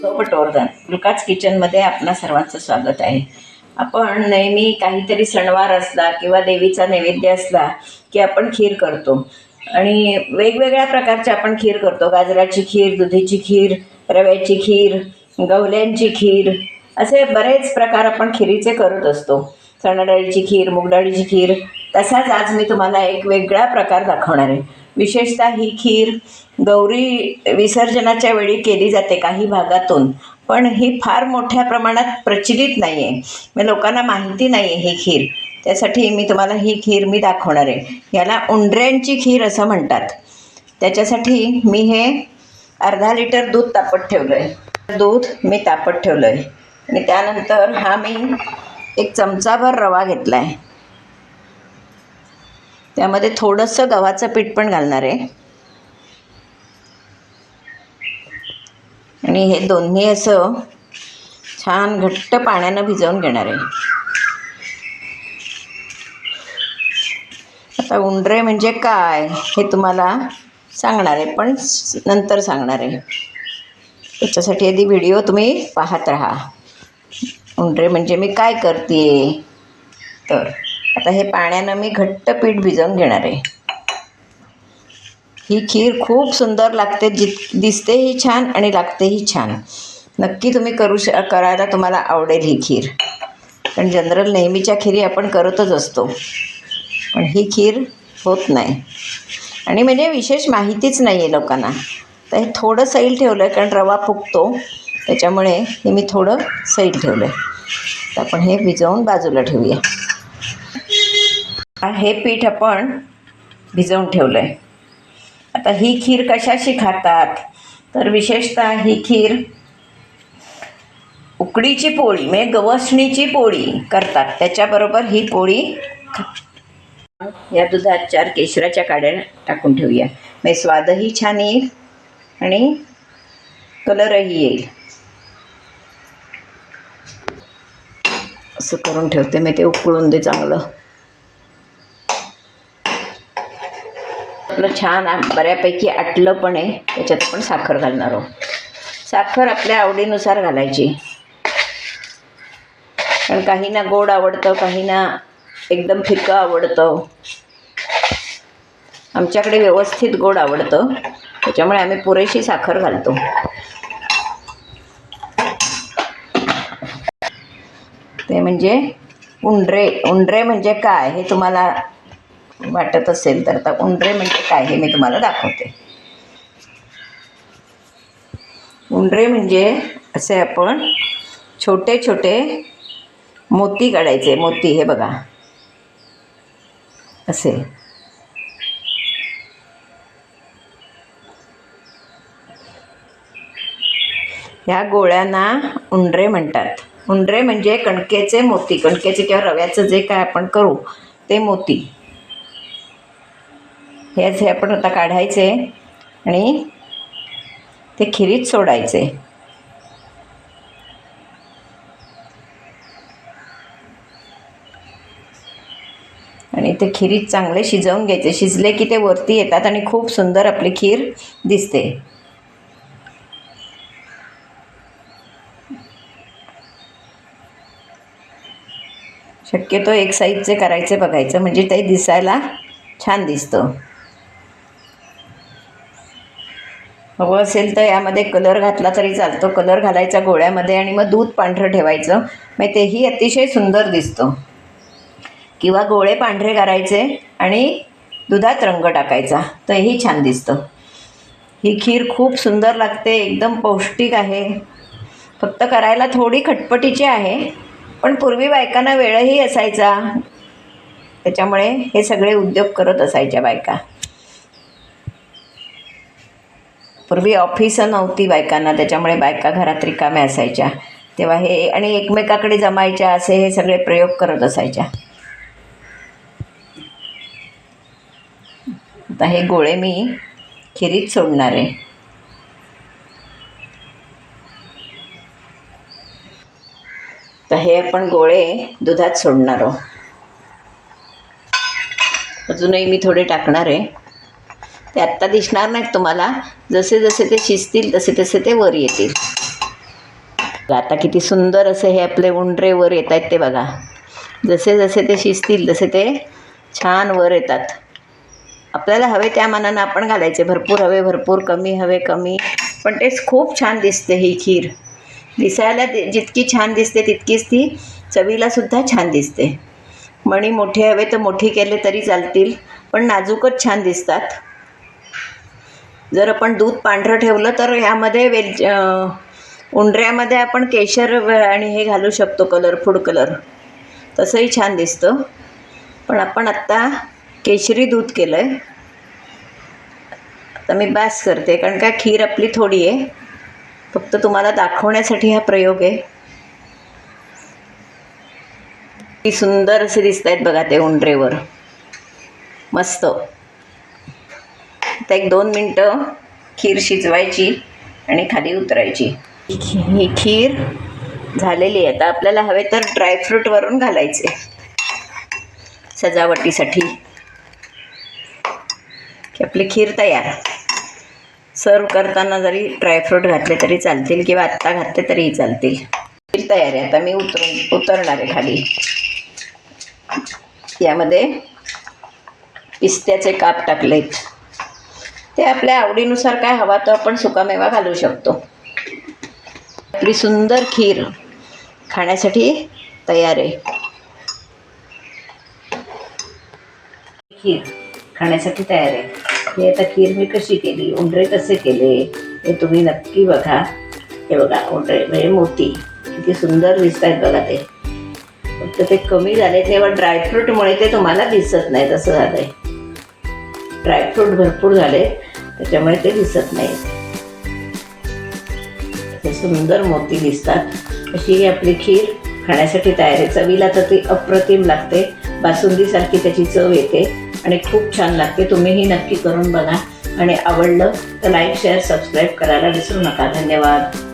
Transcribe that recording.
पटवर्धन लुकाच किचनमध्ये आपणा सर्वांचं स्वागत आहे. आपण नेहमी काहीतरी सणवार असला किंवा देवीचा नैवेद्य असला की आपण खीर करतो आणि वेगवेगळ्या प्रकारची आपण खीर करतो. गाजराची खीर, दुधीची खीर, रव्याची खीर, गव्हाची खीर, असे बरेच प्रकार आपण खिरीचे करत असतो. चणाडाळीची खीर, मूगडाळीची खीर. तसाच आज मी तुम्हाला एक वेगळा प्रकार दाखवणार आहे. विशेषतः ही खीर गौरी विसर्जनाच्या वेळी केली जाते काही भागातून, पण ही फार मोठ्या प्रमाणात प्रचलित नाही आहे. मग लोकांना माहिती नाही आहे ही खीर. त्यासाठी मी तुम्हाला ही खीर दाखवणार आहे. याला उंडऱ्यांची खीर असं म्हणतात. त्याच्यासाठी मी हे अर्धा लिटर दूध तापत ठेवलं आहे. दूध मी तापत ठेवलं आहे आणि त्यानंतर हा मी एक चमचाभर रवा घेतला आहे. त्यामध्ये थोडंसं गव्हाचं पीठ पण घालणार आहे आणि हे दोन्ही असं छान घट्ट पाण्यानं भिजवून घेणार आहे. आता उंडरे म्हणजे काय हे तुम्हाला सांगणार आहे, पण नंतर सांगणार आहे. त्याच्यासाठी आधी व्हिडिओ तुम्ही पाहत राहा. उंडरे म्हणजे मी काय करते तर आता हे पाण्यानं मी घट्ट पीठ भिजवून घेणार आहे. ही खीर खूप सुंदर लागते, दिसतेही छान आणि लागतेही छान. नक्की तुम्ही करायला तुम्हाला आवडेल ही खीर. पण जनरल नेहमीच्या खिरी आपण करतच असतो, पण ही खीर होत नाही आणि म्हणजे विशेष माहितीच नाही आहे लोकांना. तर हे थोडं सैल ठेवलं आहे कारण रवा फुगतो, त्याच्यामुळे हे मी थोडं सैल ठेवलं आहे. तर आपण हे भिजवून बाजूला ठेवूया. हे पीठ आपण भिजवून ठेवलं आहे. आता ही खीर कशाशी खातात तर विशेषतः ही खीर उकडीची पोळी म्हणजे गवसणीची पोळी करतात, त्याच्याबरोबर ही पोळी. या दुधात 4 केशराच्या काड्या टाकून ठेवूया. म्हणजे स्वादही छान येईल आणि कलरही येईल. असं करून ठेवते मी. ते उकळून दे चांगलं. आपलं छान बऱ्यापैकी आटलं पण आहे. त्याच्यात आपण साखर घालणार आहोत. साखर आपल्या आवडीनुसार घालायची, कारण काहींना गोड आवडतं, काहींना एकदम फिकं आवडतं. आमच्याकडे व्यवस्थित गोड आवडतं, त्याच्यामुळे आम्ही पुरेशी साखर घालतो. ते म्हणजे उंडरे म्हणजे काय हे तुम्हाला वाटत असेल तर आता उंडरे म्हणजे काय हे मी तुम्हाला दाखवते. उंडरे म्हणजे असे आपण छोटे छोटे मोती काढायचे. मोती हे बघा असे. ह्या गोळ्यांना उंडरे म्हणतात. उंडरे म्हणजे कणकेचे मोती, कणकेचे किंवा रव्याचं जे काय आपण करू ते मोती. हे आपण आता काढायचे आणि ते खिरीत सोडायचे. आणि ते खिरीत चांगले शिजवून घ्यायचे. शिजले की ते वरती येतात आणि खूप सुंदर आपली खीर दिसते. शक्यतो एक साईजचे करायचे बघायचं, म्हणजे ते दिसायला छान दिसतं. हवं असेल तर यामध्ये कलर घातला तरी चालतो. कलर घालायचा गोळ्यामध्ये आणि मग दूध पांढरं ठेवायचं, मग तेही अतिशय सुंदर दिसतं. किंवा गोळे पांढरे करायचे आणि दुधात रंग टाकायचा, तरीही छान दिसतं. ही खीर खूप सुंदर लागते, एकदम पौष्टिक आहे. फक्त करायला थोडी खटपटीची आहे, पण पूर्वी बायकांना वेळही असायचा, त्याच्यामुळे हे सगळे उद्योग करत असायच्या बायका. पूर्वी ऑफिसं नव्हती बायकांना, त्याच्यामुळे बायका घरात रिकाम्या असायच्या. तेव्हा हे आणि एकमेकाकडे जमायच्या, असे हे सगळे प्रयोग करत असायच्या. आता हे गोळे मी खिरीत सोडणार आहे. तर हे आपण गोळे दुधात सोडणार आहोत. अजूनही मी थोडे टाकणार आहे. ते आत्ता दिसणार नाहीत तुम्हाला, जसे जसे ते शिजतील तसे तसे ते वर येतील. आता किती सुंदर असे हे आपले उंडरे वर येत आहेत ते बघा. जसे जसे ते शिजतील तसे ते छान वर येतात. आपल्याला हवे त्या मानानं आपण घालायचे. भरपूर हवे भरपूर, कमी हवे कमी, पण तेच खूप छान दिसते ही खीर. दिसायला जितकी छान दिसते तितकीच ती चवीलासुद्धा छान दिसते. मणी मोठे हवे तर मोठी केले तरी चालतील, पण नाजूकच छान दिसतात. जर आपण दूध पांढरं ठेवलं तर ह्यामध्ये उंडऱ्यामध्ये आपण केशर आणि हे घालू शकतो, कलर, फूड कलर, तसंही छान दिसतं. पण आपण आत्ता केशरी दूध केलं आहे. आता मी बास करते, कारण का खीर आपली थोडी आहे. फक्त तुम्हाला दाखवण्यासाठी हा प्रयोग आहे. किती सुंदर असे दिसत आहेत बघा ते उंडरेवर, मस्त. आता 1-2 मिनटं खीर शिजवायची आणि खाली उतरायची. ही खीर झालेली आहे. आता आपल्याला हवे तर ड्रायफ्रूट वरून घालायचे सजावटीसाठी, की आपली खीर तयार. सर्व करताना जरी ड्रायफ्रूट घातले तरी चालतील किंवा आत्ता घातले तरीही चालतील. खीर तयार आहे. आता मी उतरणार आहे खाली. यामध्ये पिस्त्याचे काप टाकलेत. ते आपल्या आवडीनुसार काय हवा तो आपण सुकामेवा घालू शकतो. आपली सुंदर खीर खाण्यासाठी तयार आहे. खीर खाण्यासाठी तयार आहे. हे आता खीर मी कशी केली, उंडरे कसे केले हे तुम्ही नक्की बघा. हे बघा उंडरे म्हणजे मोती किती सुंदर दिसत आहेत बघा. ते फक्त ते कमी झाले तेव्हा ड्रायफ्रूटमुळे ते तुम्हाला दिसत नाही. तसं झालं आहे. ड्रायफ्रूट भरपूर झाले त्याच्यामुळे ते दिसत नाही. ते सुंदर मोती दिसतात. अशी ही आपली खीर खाण्यासाठी तयार आहे. चवीला तर ती अप्रतिम लागते. बासुंदीसारखी त्याची चव येते आणि खूप छान लागते. तुम्हीही नक्की करून बघा आणि आवडलं तर लाईक शेअर सबस्क्राईब करायला विसरू नका. धन्यवाद.